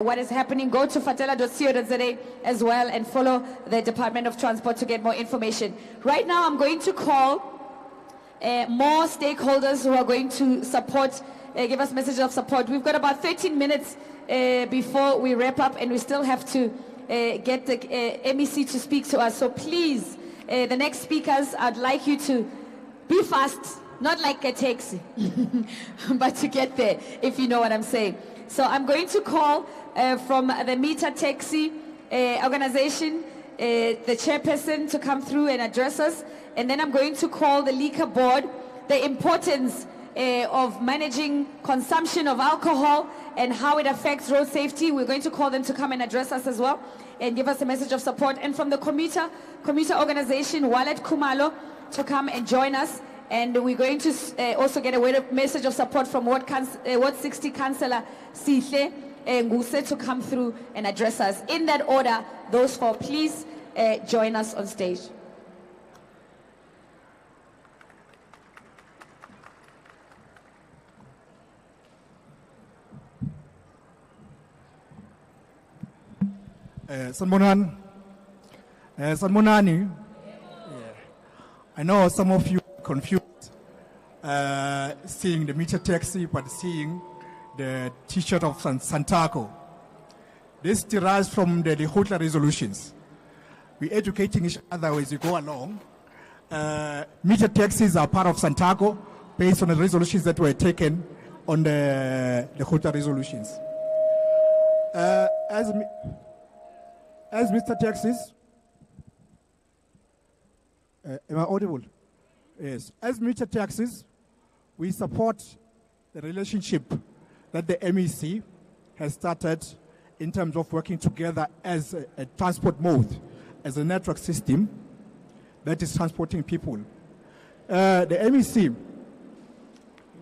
what is happening. Go to fatela.co.za as well and follow the Department of Transport to get more information. Right now, I'm going to call more stakeholders who are going to support, give us messages of support. We've got about 13 minutes before we wrap up, and we still have to get the MEC to speak to us. So please, the next speakers, I'd like you to be fast, not like a taxi, but to get there, if you know what I'm saying. So I'm going to call from the Meter Taxi organization, the chairperson to come through and address us. And then I'm going to call the liquor board, the importance of managing consumption of alcohol and how it affects road safety. We're going to call them to come and address us as well and give us a message of support. And from the commuter organization, Wallet Kumalo, to come and join us. And we're going to also get a message of support from Ward 60 Councillor Sihle Nguse to come through and address us. In that order, those four, please join us on stage. Sanmonani, I know some of you are confused seeing the meter taxi, but seeing the T-shirt of Santaco. This derives from the Hotla resolutions. We're educating each other as we go along. Meter taxis are part of Santaco based on the resolutions that were taken on the Hotla resolutions. As Mr. Taxis, am I audible? Yes. As meter taxis, we support the relationship that the MEC has started in terms of working together as a transport mode, as a network system that is transporting people. The MEC,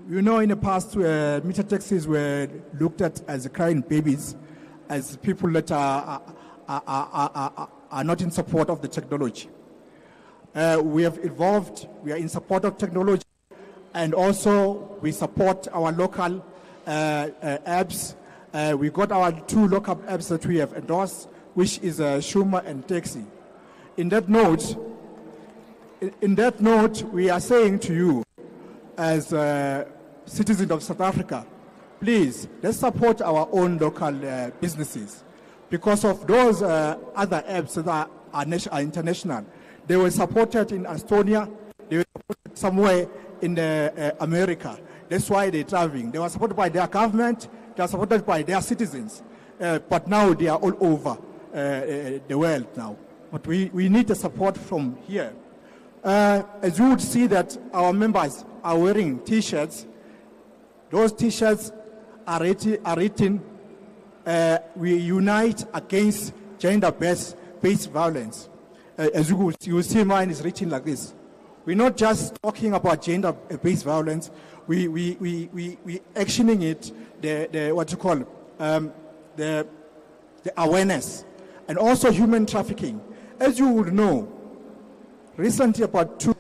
you know, in the past, meter taxis were looked at as crying babies, as people that are not in support of the technology. We have evolved, we are in support of technology, and also we support our local apps. We got our two local apps that we have endorsed, which is Shuma and Taxi. In that note, we are saying to you, as citizens of South Africa, please, let's support our own local businesses. Because of those other apps that are international. They were supported in Estonia, they were supported somewhere in America. That's why they're traveling. They were supported by their government, they are supported by their citizens. But now they are all over the world now. But we need the support from here. As you would see that our members are wearing T-shirts. Those T-shirts are written we unite against gender-based violence. As you will see, mine is written like this. We're not just talking about gender-based violence. We actioning it, the awareness, and also human trafficking. As you would know, recently about 2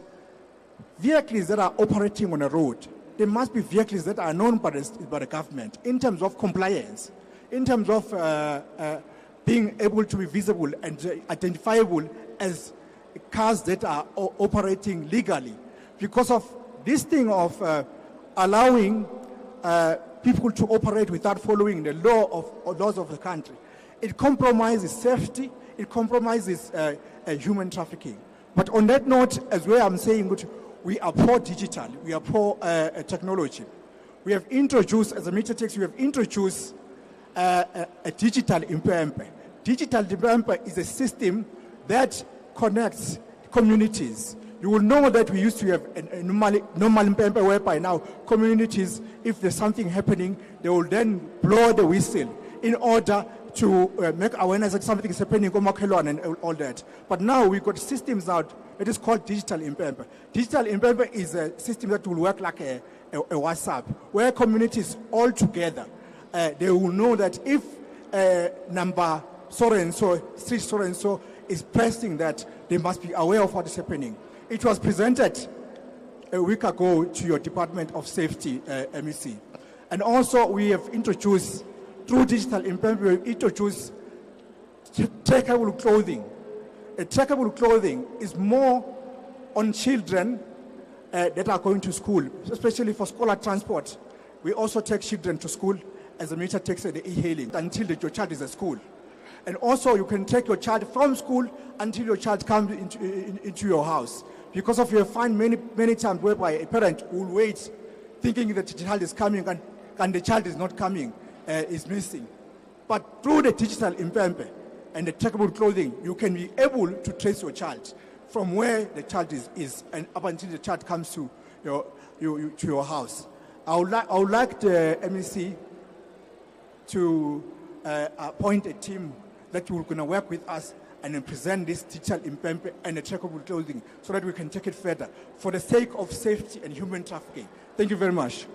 vehicles that are operating on a road, there must be vehicles that are known by the government in terms of compliance, in terms of being able to be visible and identifiable as cars that are operating legally. Because of this thing of allowing people to operate without following the laws of the country, it compromises safety, it compromises human trafficking. But on that note, as well, I'm saying we are pro-digital, we are pro-technology. We have introduced, as a meter taxi, we have introduced a digital impempe. Digital impempe is a system that connects communities. You will know that we used to have a normal impempe whereby now communities, if there's something happening, they will then blow the whistle in order to make awareness that something is happening and all that. But now we've got systems out. It is called digital impempe. Digital impempe is a system that will work like a WhatsApp, where communities all together, they will know that if number so-and-so, street so-and-so is pressing that, they must be aware of what is happening. It was presented a week ago to your Department of Safety, MEC. And also we have introduced through digital impempwe, we introduce trackable clothing. A trackable clothing is more on children that are going to school, especially for scholar transport. We also take children to school as the minister takes the e-hailing until your child is at school. And also you can take your child from school until your child comes into your house. Because of you find many times whereby a parent will wait thinking that the child is coming and the child is not coming, is missing. But through the digital impempe and the trackable clothing, you can be able to trace your child from where the child is and up until the child comes to your house. I would like the MEC to appoint a team that will going to work with us and then present this digital impempe and the trackable clothing so that we can take it further for the sake of safety and human trafficking. Thank you very much.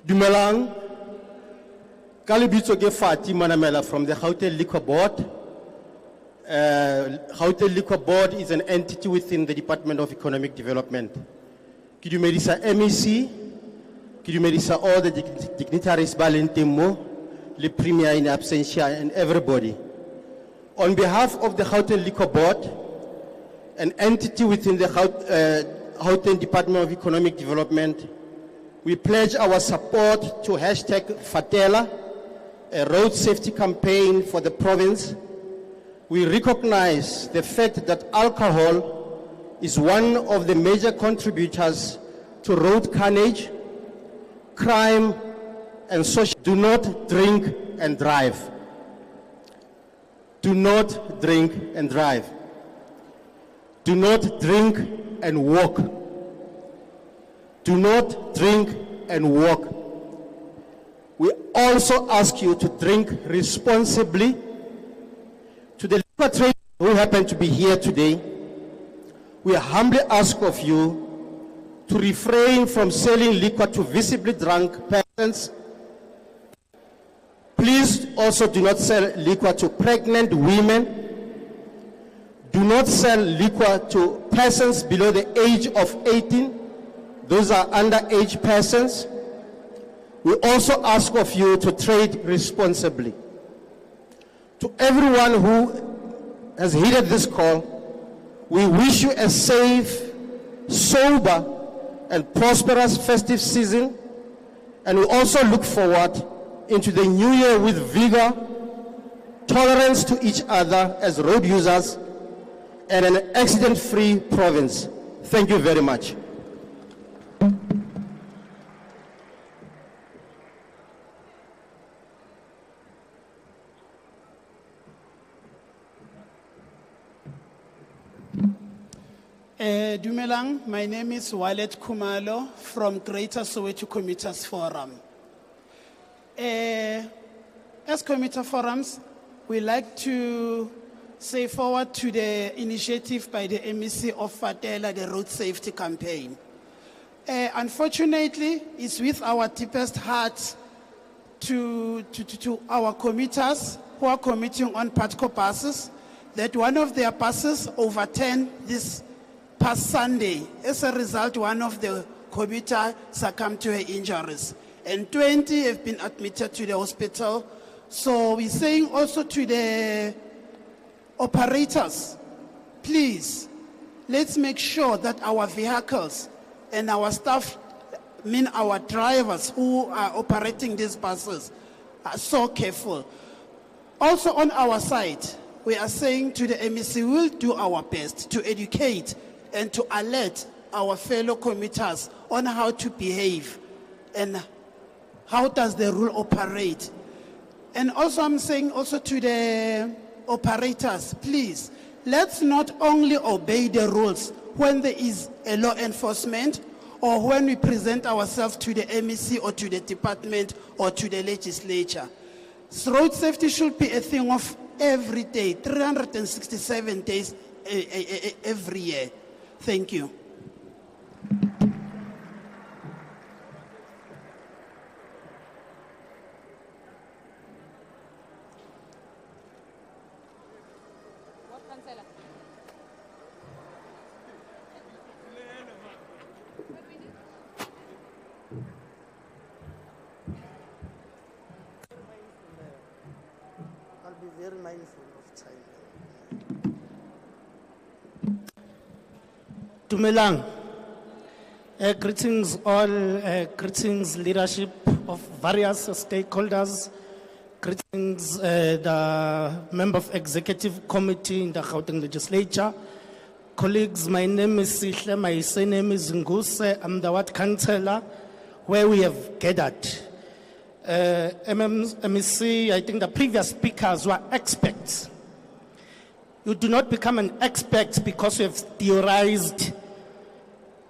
Dumelang, Kalibitso ke Fati Manamela from the Gauteng Liquor Board. Gauteng Liquor Board is an entity within the Department of Economic Development. Kidumedisa MEC, Kidumedisa all the dignitaries Balintimo, the Premier in absentia and everybody. On behalf of the Gauteng Liquor Board, an entity within the Gauteng Department of Economic Development, we pledge our support to #Fatela, a road safety campaign for the province. We recognize the fact that alcohol is one of the major contributors to road carnage, crime, and social. Do not drink and drive. Do not drink and drive. Do not drink and walk. Do not drink and walk. We also ask you to drink responsibly. To the liquor traders who happen to be here today, we humbly ask of you to refrain from selling liquor to visibly drunk persons. Please also do not sell liquor to pregnant women. Do not sell liquor to persons below the age of 18. Those are underage persons. We also ask of you to trade responsibly. To everyone who has heeded this call, we wish you a safe, sober, and prosperous festive season, and we also look forward into the new year with vigor, tolerance to each other as road users, and an accident-free province. Thank you very much. Dumelang, my name is Walet Kumalo from Greater Soweto Commuters Forum. As commuter forums, we like to say forward to the initiative by the MEC of Fatela, the road safety campaign. Unfortunately, it's with our deepest hearts to our commuters who are commuting on Patco buses that one of their buses overturned this past Sunday. As a result, one of the commuters succumbed to her injuries, and 20 have been admitted to the hospital. So we're saying also to the operators, please, let's make sure that our vehicles and our staff, our drivers who are operating these buses, are so careful. Also on our side, we are saying to the MEC, we'll do our best to educate and to alert our fellow commuters on how to behave and how does the rule operate. And also I'm saying also to the operators, please, let's not only obey the rules when there is a law enforcement or when we present ourselves to the MEC or to the department or to the legislature. So road safety should be a thing of every day, 367 days every year. Thank you. Dumelang. Greetings all, greetings leadership of various stakeholders, greetings the member of executive committee in the Gauteng legislature. Colleagues, my name is Sihle, my surname is Nguse, I'm the ward councillor where we have gathered. MEC, I think the previous speakers were experts. You do not become an expert because you have theorized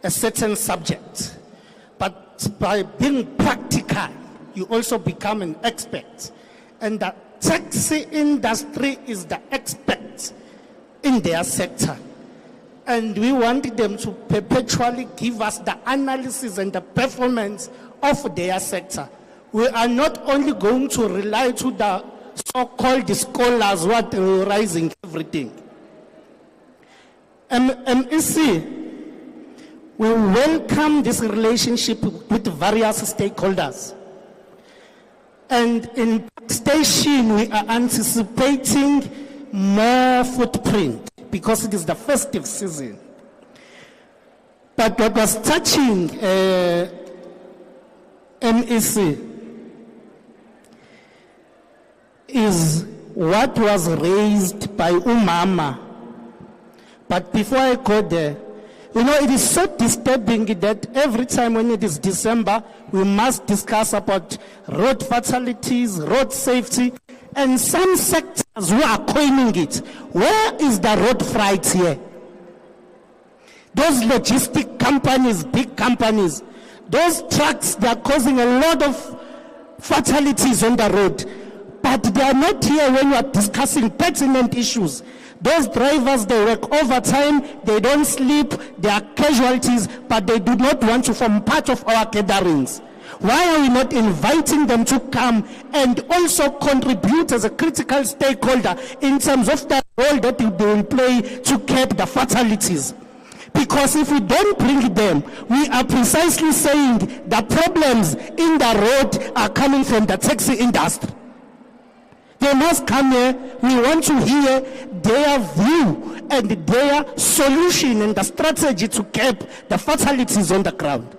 a certain subject. But by being practical, you also become an expert. And the taxi industry is the expert in their sector. And we want them to perpetually give us the analysis and the performance of their sector. We are not only going to rely to the so-called scholars who are theorizing everything. MEC, we welcome this relationship with various stakeholders. And in station, we are anticipating more footprint because it is the festive season. But what was touching MEC is what was raised by Umama. But before I go there, you know, it is so disturbing that every time when it is December, we must discuss about road fatalities, road safety, and some sectors who are coining it. Where is the road fright here? Those logistic companies, big companies, those trucks, they are causing a lot of fatalities on the road. But they are not here when we are discussing pertinent issues. Those drivers, they work overtime, they don't sleep, they are casualties, but they do not want to form part of our gatherings. Why are we not inviting them to come and also contribute as a critical stakeholder in terms of the role that they will play to curb the fatalities? Because if we don't bring them, we are precisely saying the problems in the road are coming from the taxi industry. They must come here. We want to hear their view and their solution and the strategy to curb the fatalities on the ground.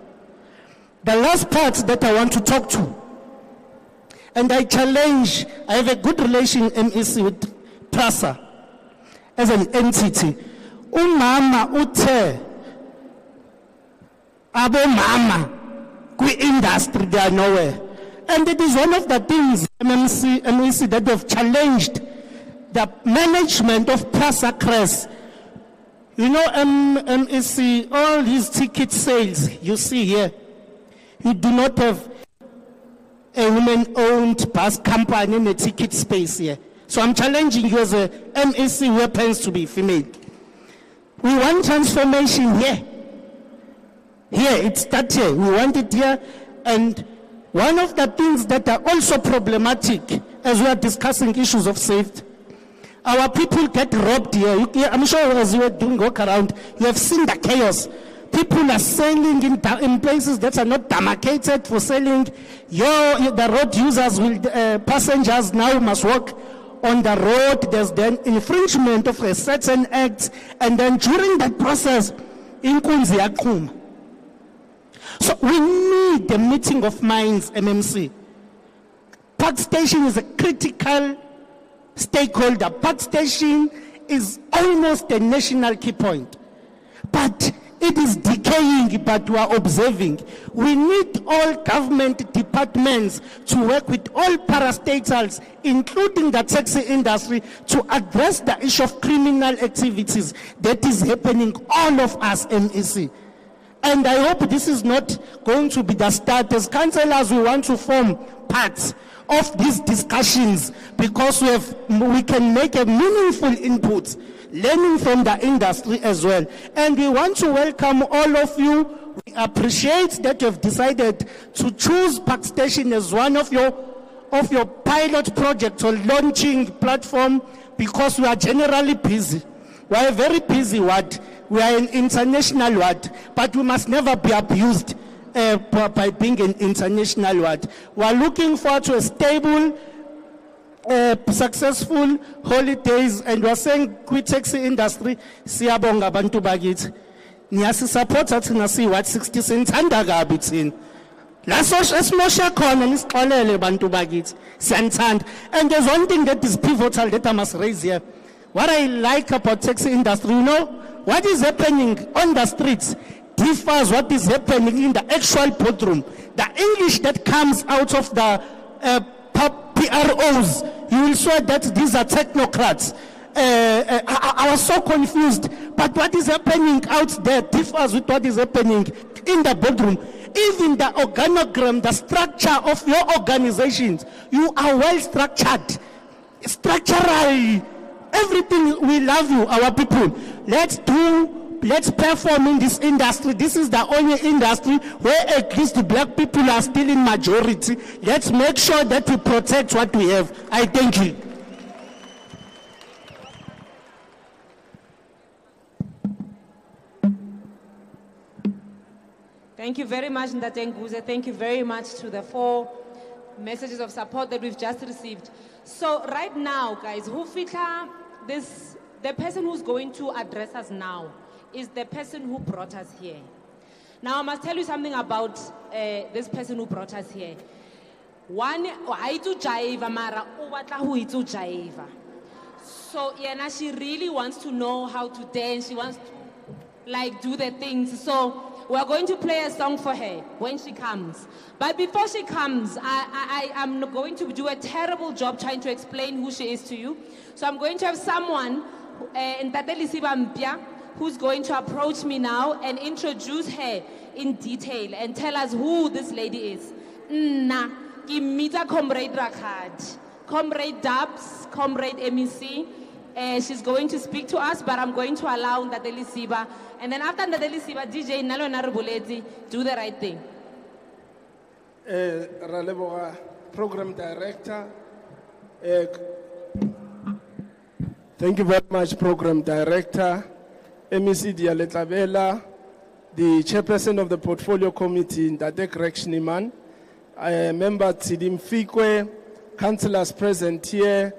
The last part that I want to talk to, and I challenge, I have a good relation, MEC, with PRASA as an entity. Umama ute, abo mama, kwi industry, they are nowhere. And it is one of the things, MEC, that have challenged the management of PRASA Crest. You know, MEC, all these ticket sales you see here, you do not have a woman-owned bus company in the ticket space here. So I'm challenging you as a MEC who happens to be female. We want transformation here. Here, it starts here. We want it here. And one of the things that are also problematic as we are discussing issues of safety, our people get robbed here. I'm sure as you were doing walk around, you have seen the chaos. People are selling in places that are not demarcated for selling. The road users, passengers now must walk on the road. There's then infringement of a certain act. And then during that process, inkunzi yaqhuma. So we need the meeting of minds, MMC. Park Station is a critical stakeholder. Park Station is almost a national key point. But it is decaying, but we are observing. We need all government departments to work with all parastatals, including the taxi industry, to address the issue of criminal activities that is happening all of us, MEC. And I hope this is not going to be the start. As councillors, we want to form parts of these discussions because we can make a meaningful input, learning from the industry as well. And we want to welcome all of you. We appreciate that you have decided to choose Park Station as one of your pilot projects or launching platform because we are generally busy. We are a very busy ward. We are an international ward, but we must never be abused by being an international ward. We are looking forward to a stable, successful holidays, and we are saying, kwi taxi industry, siyabonga bantu bakithi. niyasisupporta thina siyi-what 60 sinithanda kabi thina la esimoshe khona nisixolele bantu bakithi siyanithanda. And there's one thing that is pivotal that I must raise here. What I like about taxi industry, you know, what is happening on the streets differs what is happening in the actual boardroom. The English that comes out of the PROs, you will show that these are technocrats. I was so confused. But what is happening out there differs with what is happening in the boardroom. Even the organogram, the structure of your organizations, you are well structured. Structurally, everything, we love you, our people. Let's perform in this industry. This is the only industry where at least the black people are still in majority. Let's make sure that we protect what we have. I thank you. Thank you very much, Ndate Nguze. Thank you very much to the 4 messages of support that we've just received. So right now, guys, the person who's going to address us now is the person who brought us here. Now, I must tell you something about this person who brought us here. One, so Yana, she really wants to know how to dance. She wants to do the things. So we're going to play a song for her when she comes. But before she comes, I am going to do a terrible job trying to explain who she is to you. So I'm going to have someone, who's going to approach me now and introduce her in detail and tell us who this lady is. Comrade Rakhad, Comrade Dubs, Comrade MEC. She's going to speak to us, but I'm going to allow Ndadeli Siba. And then after Ndadeli Siba, DJ Nalo Narubuleti, do the right thing. Raleboga, Program Director. Thank you very much, Program Director. MEC Dialetabela, the Chairperson of the Portfolio Committee, Ndadek Rekshniman, Member Tsidim Fikwe, Councillors present here,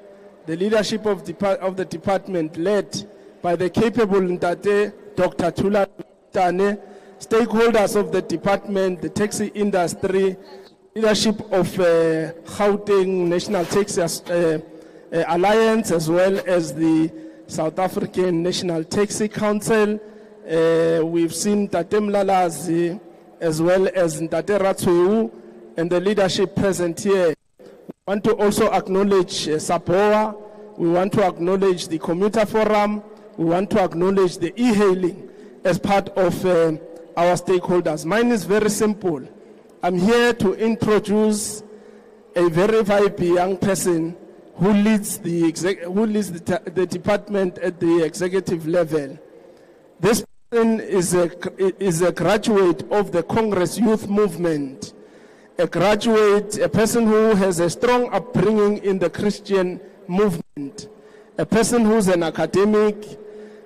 the leadership of the department led by the capable Ndate, Dr. Tula Tane, stakeholders of the department, the taxi industry, leadership of Gauteng National Taxi Alliance, as well as the South African National Taxi Council. We've seen Tate Mlalazi, as well as Ntate Ratsweu, and the leadership present here. We want to also acknowledge SAPOA. We want to acknowledge the Commuter Forum. We want to acknowledge the e-hailing as part of our stakeholders. Mine is very simple. I'm here to introduce a very vibrant young person who leads the department at the executive level. This person is a graduate of the Congress Youth Movement. A person who has a strong upbringing in the Christian movement, a person who's an academic.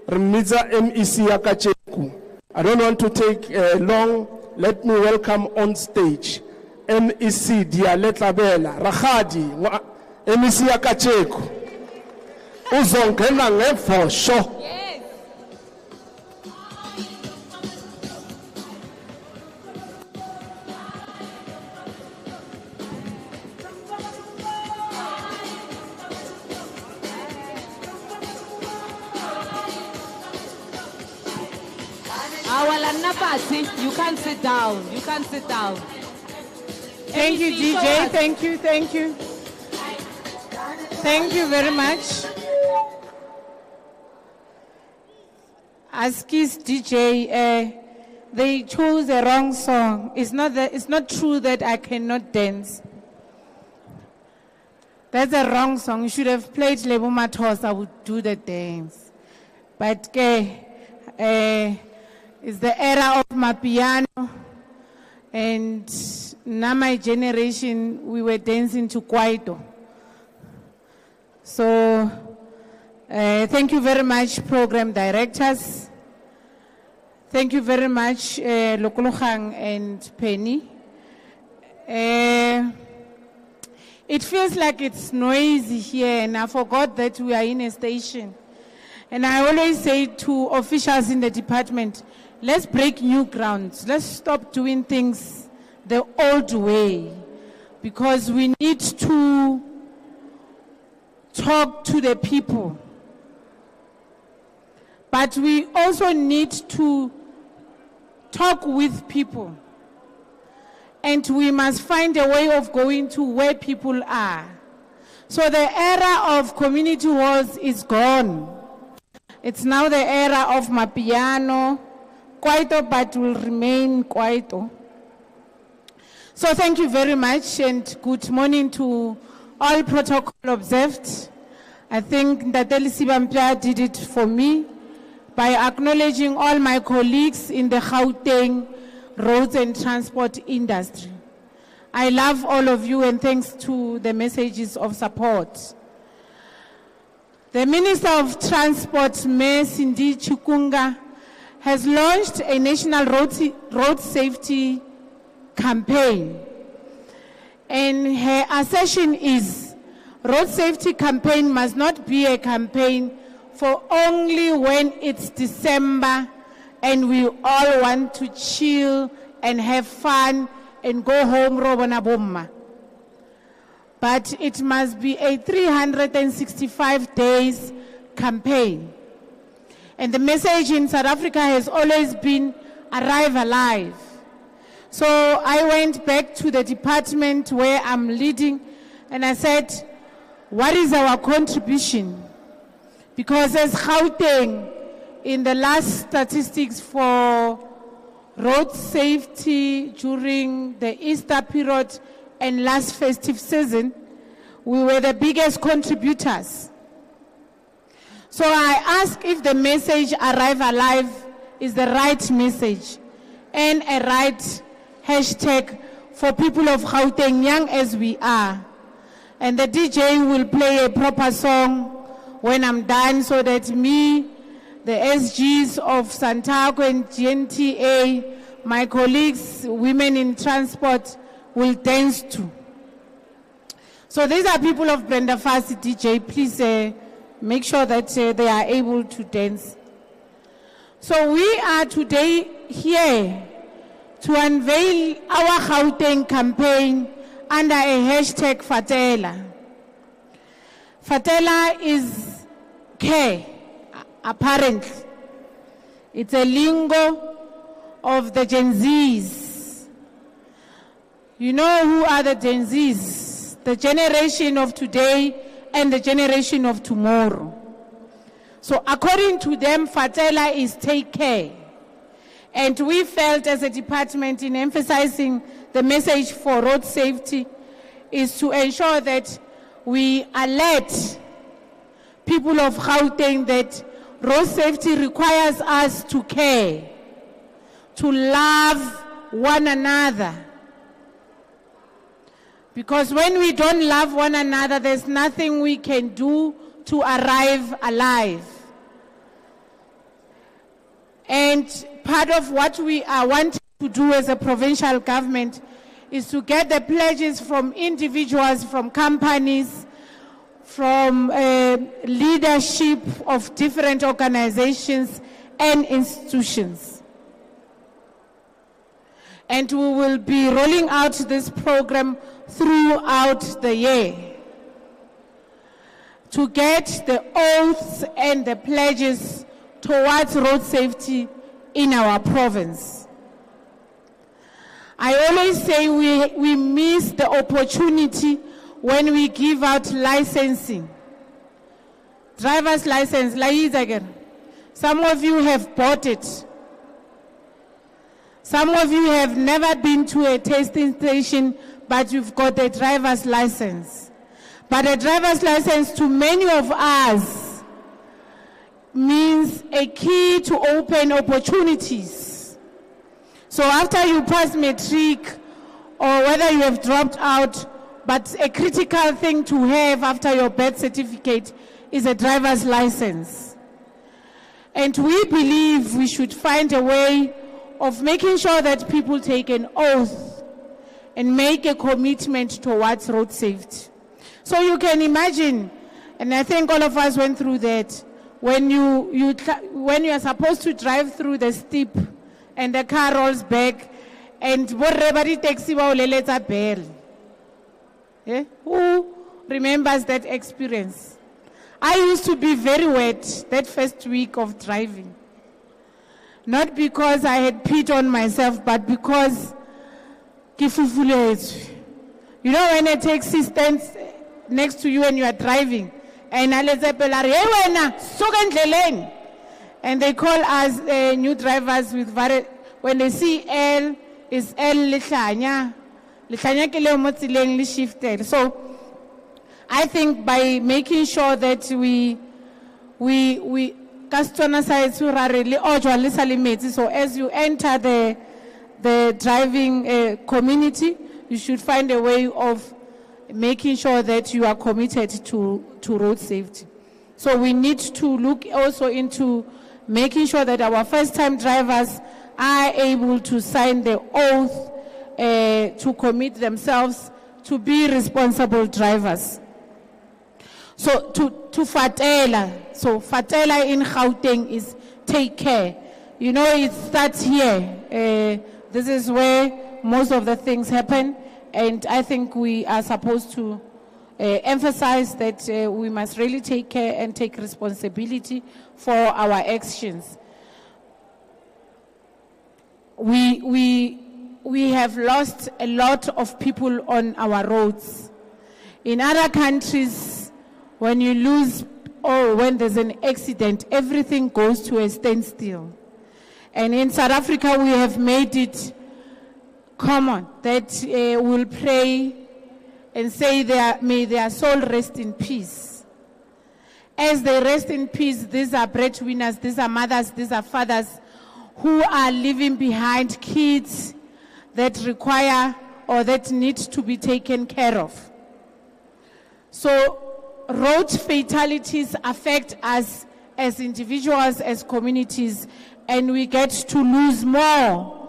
Remiza MEC Akacheku. I don't want to take long. Let me welcome on stage MEC Dialetabela Rakhadi, MEC Akacheku. Uzongena ngefosho. You can't sit down. You can't sit down. Thank you, DJ. Thank you. Thank you. Thank you very much. Askis DJ, they chose the wrong song. It's not true that I cannot dance. That's a wrong song. You should have played Lebo Matos. I would do the dance. But it's the era of my piano, and now my generation, we were dancing to Kwaito. So, thank you very much, program directors. Thank you very much, Lokologang and Penny. It feels like it's noisy here, and I forgot that we are in a station. And I always say to officials in the department, let's break new grounds. Let's stop doing things the old way, because we need to talk to the people. But we also need to talk with people. And we must find a way of going to where people are. So the era of community halls is gone. It's now the era of Mapiano, Kwaito, but will remain Kwaito. So thank you very much, and good morning to all protocol observed. I think that Elisibampia did it for me by acknowledging all my colleagues in the Gauteng roads and transport industry. I love all of you, and thanks to the messages of support. The Minister of Transport, Mayor Cindy Chikunga, has launched a national road safety campaign. And her assertion is, road safety campaign must not be a campaign for only when it's December and we all want to chill and have fun and go home, Robona Bomma. But it must be a 365 days campaign. And the message in South Africa has always been arrive alive. So I went back to the department where I'm leading and I said, what is our contribution? Because as Gauteng, in the last statistics for road safety during the Easter period and last festive season, we were the biggest contributors. So I asked if the message arrive alive is the right message and a right hashtag for people of Gauteng, young as we are. And the DJ will play a proper song when I'm done, so that me, the SGs of Santaco and GNTA, my colleagues, women in transport, will dance to. So these are people of Brenda Fassi, DJ. Please make sure that they are able to dance. So we are today here to unveil our Gauteng campaign under a hashtag Fatela. Fatela is care, apparently. It's a lingo of the Gen Zs. You know who are the Gen Zs? The generation of today and the generation of tomorrow. So according to them, Fatela is take care. And we felt as a department in emphasizing the message for road safety is to ensure that we alert people of Gauteng that road safety requires us to care, to love one another. Because when we don't love one another, there's nothing we can do to arrive alive. And part of what we are wanting to do as a provincial government is to get the pledges from individuals, from companies, from leadership of different organizations and institutions. And we will be rolling out this program throughout the year to get the oaths and the pledges towards road safety in our province. I always say we miss the opportunity when we give out licensing. Driver's license, some of you have bought it. Some of you have never been to a testing station, but you've got a driver's license. But a driver's license to many of us means a key to open opportunities. So after you pass matric, or whether you have dropped out, but a critical thing to have after your birth certificate is a driver's license. And we believe we should find a way of making sure that people take an oath and make a commitment towards road safety. So you can imagine, and I think all of us went through that, when when you are supposed to drive through the steep and the car rolls back and everybody takes you a bell. Eh? Who remembers that experience? I used to be very wet that first week of driving. Not because I had peed on myself, but because you know, when a taxi stands next to you and you are driving, and and they call us new drivers with when they see L, is L lihlanya ke leo mo tseleng le shifted. So I think by making sure that we so as you enter the driving community, you should find a way of making sure that you are committed to road safety. So we need to look also into making sure that our first-time drivers are able to sign the oath to commit themselves to be responsible drivers. So to Fatela, so Fatela in Gauteng is take care. You know, it starts here. This is where most of the things happen, and I think we are supposed to emphasize that we must really take care and take responsibility for our actions. We have lost a lot of people on our roads. In other countries, when you lose or when there's an accident, everything goes to a standstill. And in South Africa, we have made it common that we'll pray and say may their soul rest in peace. As they rest in peace, these are breadwinners, these are mothers, these are fathers who are leaving behind kids that require or that need to be taken care of. So road fatalities affect us as individuals, as communities, and we get to lose more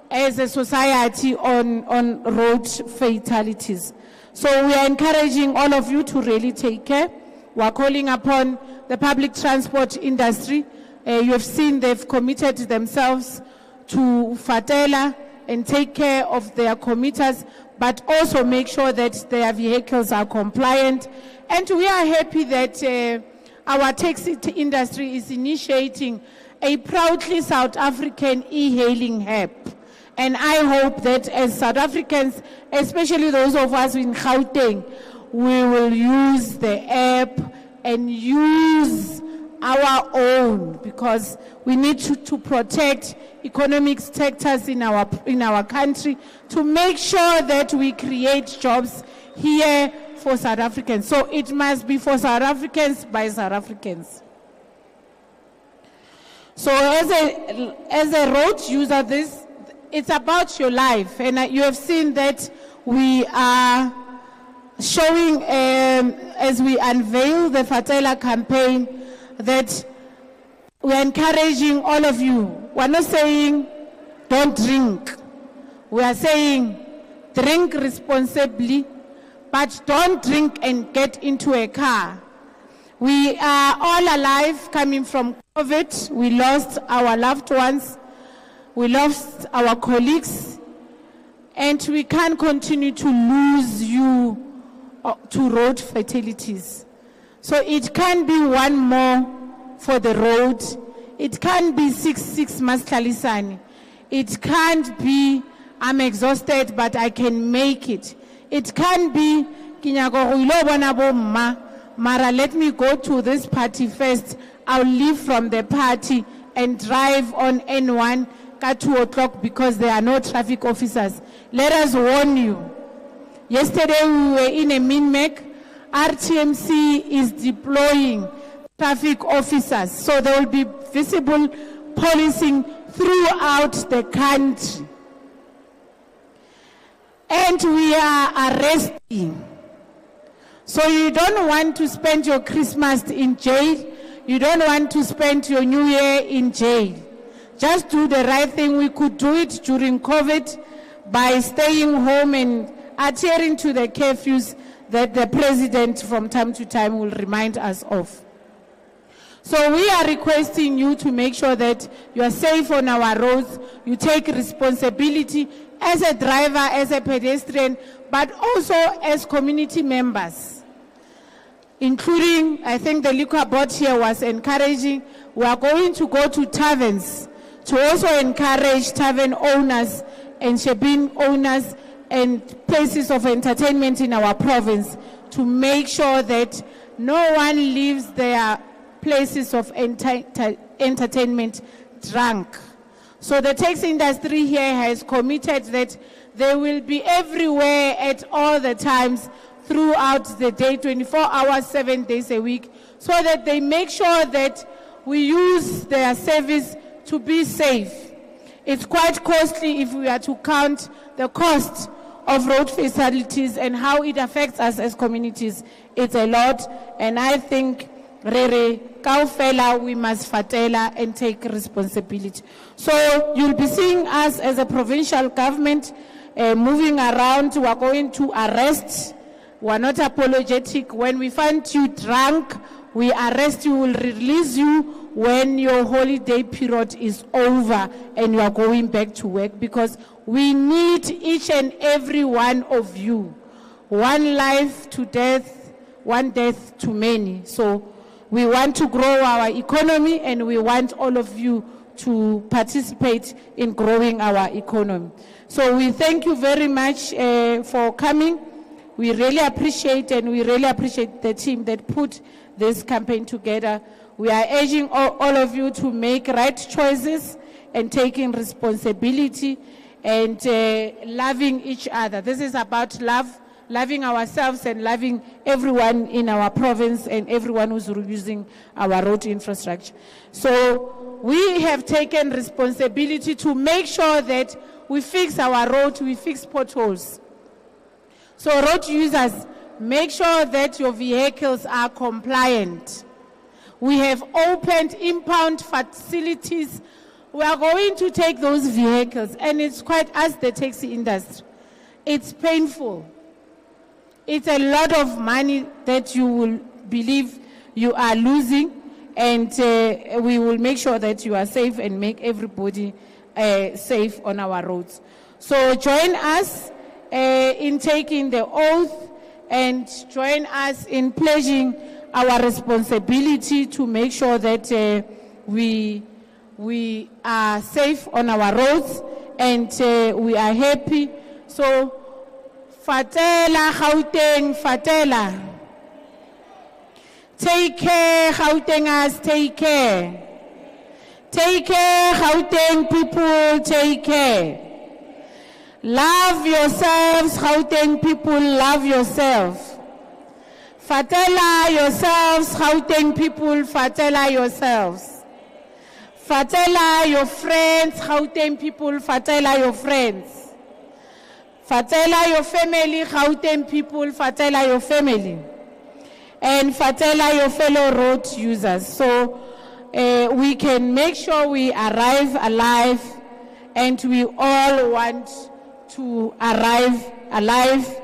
as a society on road fatalities. So we are encouraging all of you to really take care. We are calling upon the public transport industry. You have seen they've committed themselves to Fatela and take care of their commuters, but also make sure that their vehicles are compliant. And we are happy that our taxi industry is initiating a proudly South African e-hailing app. And I hope that as South Africans, especially those of us in Gauteng, we will use the app and use our own, because we need to protect economic sectors in our country to make sure that we create jobs here for South Africans. So it must be for South Africans by South Africans. So as a road user, it's about your life, and you have seen that we are showing as we unveil the Fatela campaign that we're encouraging all of you. We're not saying don't drink. We are saying drink responsibly, but don't drink and get into a car. We are all alive coming from COVID. We lost our loved ones. We lost our colleagues. And we can't continue to lose you to road fatalities. So it can be one more for the road. It can't be 6 Mastlalisani. It can't be I'm exhausted but I can make it. It can't be Mara, let me go to this party first. I'll leave from the party and drive on N1 at 2 o'clock because there are no traffic officers. Let us warn you. Yesterday we were in a Minmek. RTMC is deploying traffic officers, so there will be visible policing throughout the country. And we are arresting. So you don't want to spend your Christmas in jail. You don't want to spend your New Year in jail. Just do the right thing. We could do it during COVID by staying home and adhering to the curfews that the president from time to time will remind us of. So we are requesting you to make sure that you are safe on our roads, you take responsibility as a driver, as a pedestrian, but also as community members. Including, I think the liquor board here was encouraging, we are going to go to taverns to also encourage tavern owners and shebeen owners and places of entertainment in our province to make sure that no one leaves their places of entertainment drunk. So the taxi industry here has committed that they will be everywhere at all the times throughout the day, 24 hours, 7 days a week, so that they make sure that we use their service to be safe. It's quite costly if we are to count the cost of road fatalities and how it affects us as communities. It's a lot, and I think Rere Kaufela, we must fatela and take responsibility. So you'll be seeing us as a provincial government moving around. We are going to arrest. We are not apologetic. When we find you drunk, we arrest you, will release you when your holiday period is over and you are going back to work, because we need each and every one of you. One life to death, one death to many. So we want to grow our economy, and we want all of you to participate in growing our economy. So we thank you very much for coming. We really appreciate, and we really appreciate the team that put this campaign together. We are urging all of you to make right choices and taking responsibility and loving each other. This is about love, loving ourselves and loving everyone in our province and everyone who's using our road infrastructure. So we have taken responsibility to make sure that we fix our roads, we fix potholes. So road users, make sure that your vehicles are compliant. We have opened impound facilities. We are going to take those vehicles, and it's quite, as the taxi industry, it's painful. It's a lot of money that you will believe you are losing, and we will make sure that you are safe and make everybody safe on our roads. So join us in taking the oath, and join us in pledging our responsibility to make sure that we are safe on our roads, and we are happy. So, Fatela Gauteng, Fatela. Take care, Gautengers, take care. Take care, Gauteng people, take care. Love yourselves, Gauteng people, love yourselves. Fatela yourselves, Gauteng people, fatela yourselves. Fatela your friends, Gauteng people, fatela your friends. Fatela your family, Gauteng people, fatela your family. And fatela your fellow road users. So we can make sure we arrive alive, and we all want to arrive alive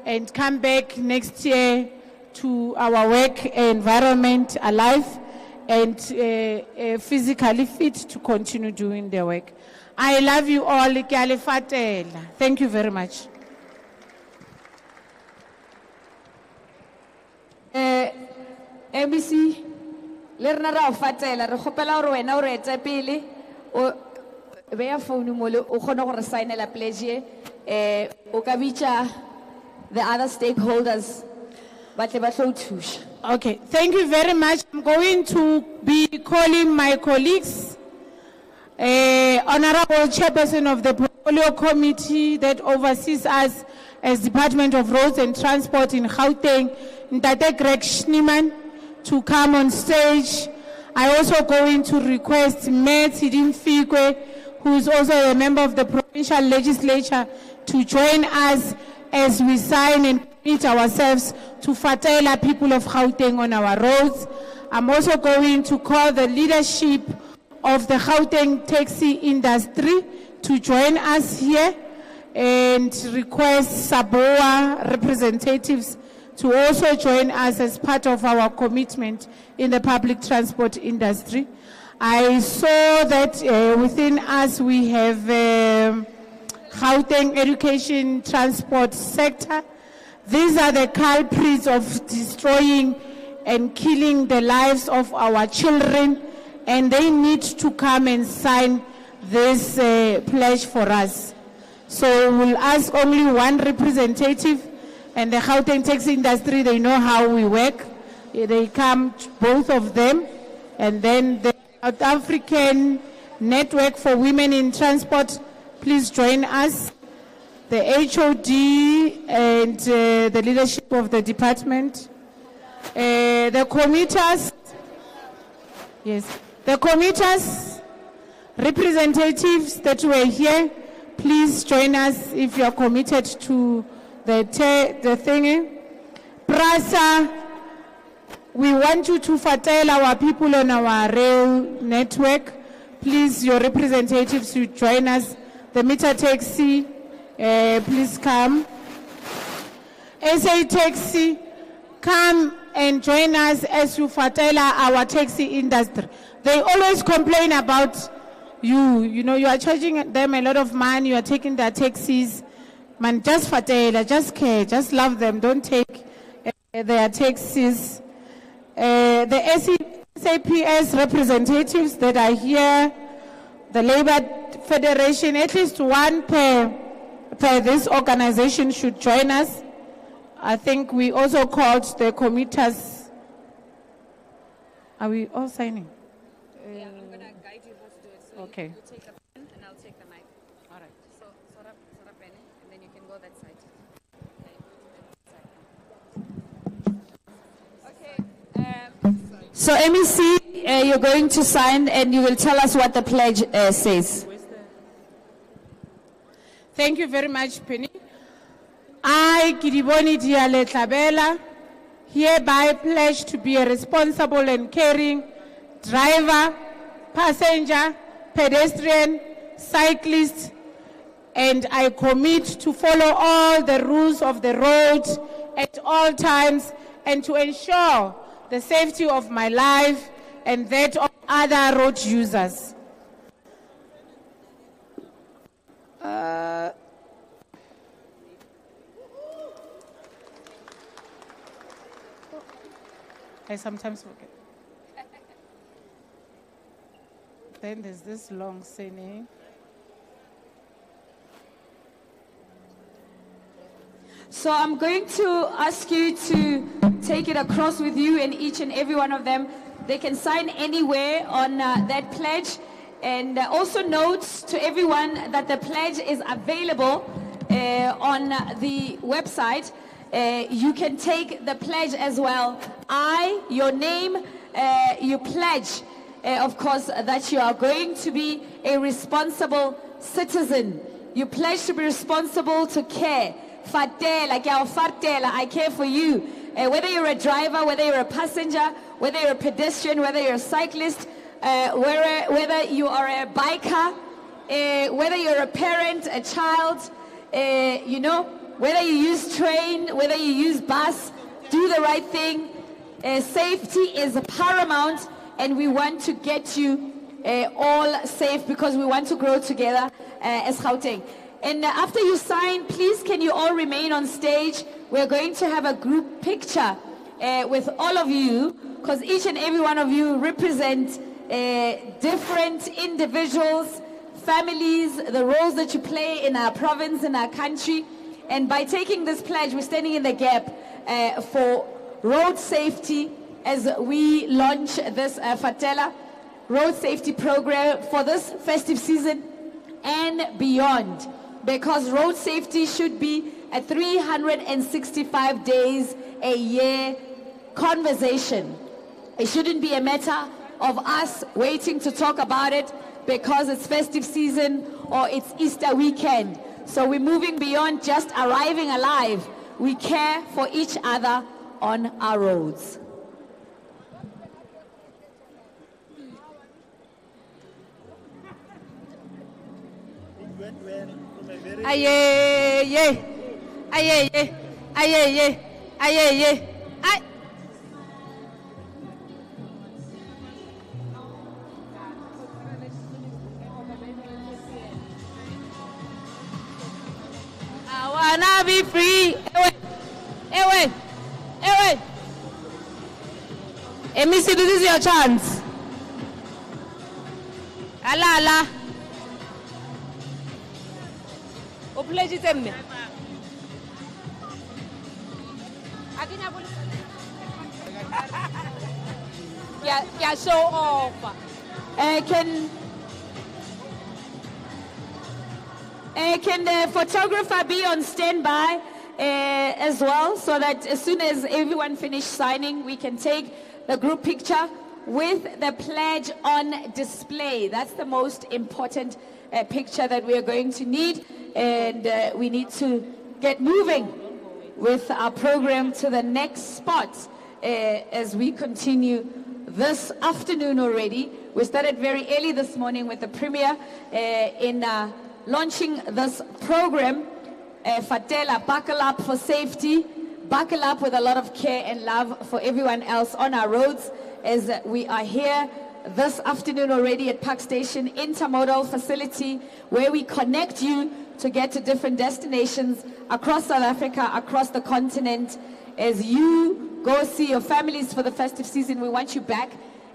and come back next year to our work environment alive and physically fit to continue doing their work. I love you all. Thank you very much. MEC, le rena ra o fatela re kgopela gore wena o re etse pele o beya phone mo le o kgone gore signela pledge o ka bitsa the other stakeholders ba tle ba tlo o thusha. Okay, thank you very much. I'm going to be calling my colleagues. Honorable Chairperson of the Portfolio Committee that oversees us as Department of Roads and Transport in Gauteng, Ntate Greg Schneeman, to come on stage. I also going to request Mayor Sidim Fikwe, who is also a member of the provincial legislature, to join us as we sign and commit ourselves to fatela people of Gauteng on our roads. I'm also going to call the leadership of the Gauteng taxi industry to join us here and request SABOA representatives to also join us as part of our commitment in the public transport industry. I saw that within us we have Gauteng Education Transport sector. These are the culprits of destroying and killing the lives of our children, and they need to come and sign this pledge for us. So we'll ask only one representative, and the Gauteng taxi industry, they know how we work. They come, both of them, and then the South African Network for Women in Transport, please join us. The HOD and the leadership of the department. The committers, yes, the committers, representatives that were here, please join us if you are committed to the thingy. Prasa, we want you to fatale our people on our rail network. Please, your representatives should join us. The meter taxi, please come. SA Taxi, come and join us as you fatale our taxi industry. They always complain about you. You know, you are charging them a lot of money. You are taking their taxis. Man, just fatale, just care, just love them. Don't take their taxis. The SAPS representatives that are here, the Labour Federation, at least one per this organization should join us. I think we also called the committers. Are we all signing? Yeah, I'm going to guide you how to do it. So okay. You take a pen and I'll take the mic. All right. So, Sora pen, and then you can go that side. Okay. So MEC, you're going to sign and you will tell us what the pledge says. Thank you very much, Penny. I, Kidiboni Diale Tlabela, hereby pledge to be a responsible and caring driver, passenger, pedestrian, cyclist, and I commit to follow all the rules of the road at all times and to ensure the safety of my life and that of other road users. I sometimes forget. Then there's this long saying. So I'm going to ask you to take it across with you, and each and every one of them, they can sign anywhere on that pledge. And also note to everyone that the pledge is available on the website. You can take the pledge as well. Your name, you pledge, of course, that you are going to be a responsible citizen. You pledge to be responsible, to care. Fatela, I care for you. Whether you're a driver, whether you're a passenger, whether you're a pedestrian, whether you're a cyclist, whether you are a biker, whether you're a parent, a child, whether you use train, whether you use bus, do the right thing. Safety is paramount, and we want to get you all safe because we want to grow together as Gauteng. And after you sign, please can you all remain on stage? We're going to have a group picture with all of you, because each and every one of you represent different individuals, families, the roles that you play in our province, in our country. And by taking this pledge, we're standing in the gap for road safety as we launch this Fatela road safety program for this festive season and beyond. Because road safety should be a 365 days a year conversation. It shouldn't be a matter of us waiting to talk about it because it's festive season or it's Easter weekend. So we're moving beyond just arriving alive. We care for each other on our roads. Aye, aye, aye, aye, aye, Aye. I wanna be free. Ewe. MEC, this is your chance. Ala. O pledge it me. Yeah, show off. Can the photographer be on standby as well, so that as soon as everyone finishes signing, we can take the group picture with the pledge on display. That's the most important picture that we are going to need, and we need to get moving with our program to the next spot as we continue this afternoon already. We started very early this morning with the Premier in launching this program. Fatela, buckle up for safety, buckle up with a lot of care and love for everyone else on our roads, as we are here this afternoon already at Park Station Intermodal Facility, where we connect you to get to different destinations across South Africa, across the continent. As you go see your families for the festive season, we want you back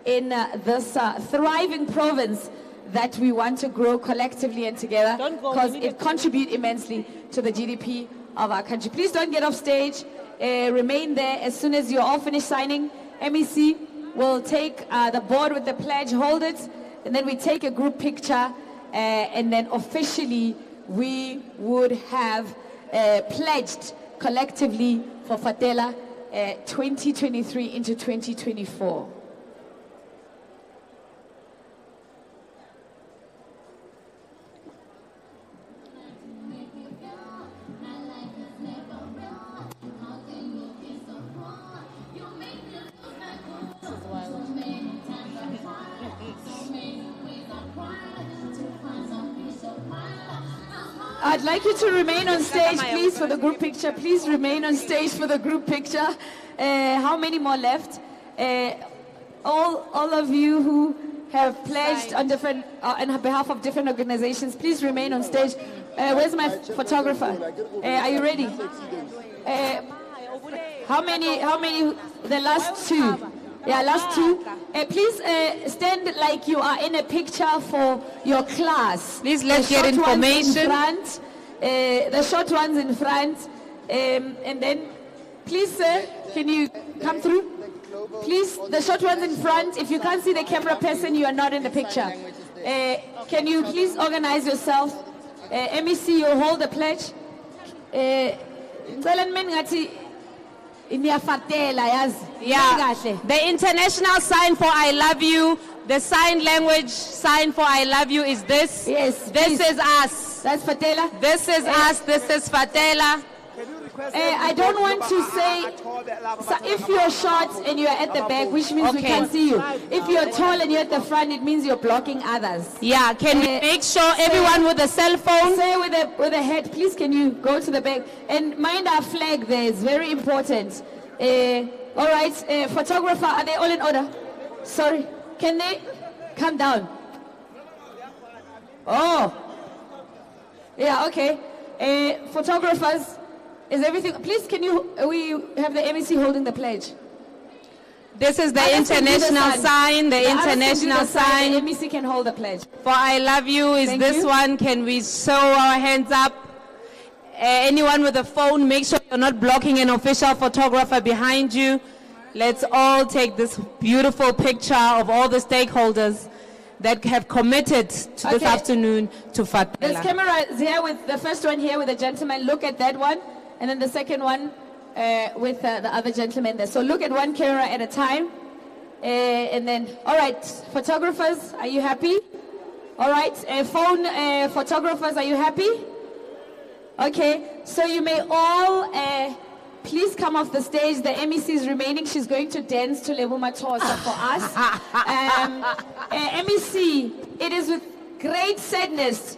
in this thriving province that we want to grow collectively and together, because it contributes immensely to the GDP of our country. Please don't get off stage. Remain there. As soon as you're all finished signing, MEC will take the board with the pledge, hold it, and then we take a group picture, and then officially we would have pledged collectively for Fatela 2023 into 2024. I'd like you to remain on stage, please, for the group picture. Please remain on stage for the group picture. How many more left? All of you who have pledged on behalf of different organizations, please remain on stage. Where's my photographer? Are you ready? How many? The last two. Yeah, last two. Please stand like you are in a picture for your class. Please let's get information. The short ones in front. And then, please, sir, can you come through? Please, the short ones in front. If you can't see the camera person, you are not in the picture. Can you please organize yourself? MEC, you hold the pledge. Yeah, the international sign for I love you, the sign language sign for I love you is this. Yes, this is us. That's Fatela. This is us, this is Fatela. I don't want to say, so if you're short and you're at the back, which means we can't see you. If you're tall and you're at the front, it means you're blocking others. Yeah, can we make sure everyone with a cell phone? Say with a head, please can you go to the back? And mind our flag there, it's very important. All right, photographer, are they all in order? Sorry, can they come down? Oh, yeah, okay. Photographers, is everything, please can we have the MEC holding the pledge? This is the international sign, the international sign. The MEC can hold the pledge. For I love you is Thank this you. one. Can we show our hands up? Anyone with a phone, make sure you're not blocking an official photographer behind you. Let's all take this beautiful picture of all the stakeholders that have committed to this afternoon to Fatela. This camera is here with the first one here with the gentleman. Look at that one. And then the second one with the other gentleman there. So look at one camera at a time. And then, all right, photographers, are you happy? All right, phone photographers, are you happy? Okay, so you may all please come off the stage. The MEC is remaining. She's going to dance to Lebo Matosa for us. MEC, it is with great sadness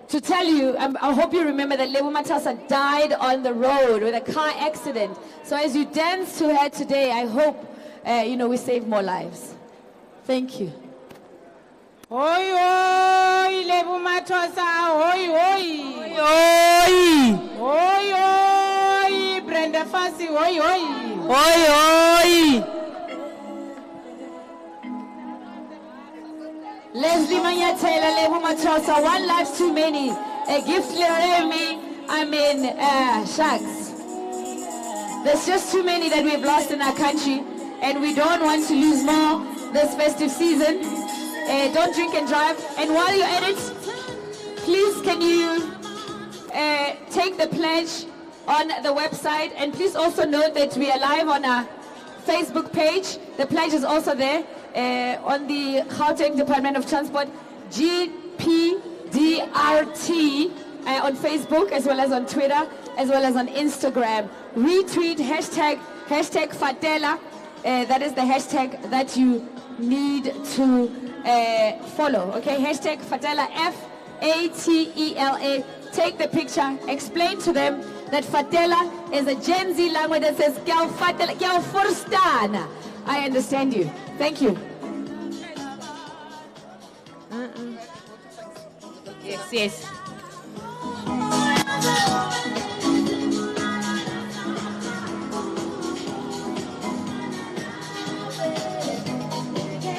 to tell you, I hope you remember that Lebo Matasa died on the road with a car accident. So as you dance to her today, I hope, we save more lives. Thank you. Oi, oi, Lebo Mathosa, oi, oi. Oi, Oi, oi, Brenda Fassie, oi, oi. oi, oi. Leslie Manyatela, Lebo Mathosa, one life's too many. A gift Leremi, shucks. There's just too many that we've lost in our country, and we don't want to lose more this festive season. Don't drink and drive. And while you're at it, please can you take the pledge on the website, and please also note that we are live on our Facebook page. The pledge is also there on the Gauteng Department of Transport, GPDRT, on Facebook, as well as on Twitter, as well as on Instagram. Retweet hashtag Fatela. That is the hashtag that you need to follow. Okay, hashtag Fatela, Fatela. Take the picture, explain to them that Fatela is a Gen Z language that says Kyau Fatela, Kyau Forstana. I understand you. Thank you. Yes, yes.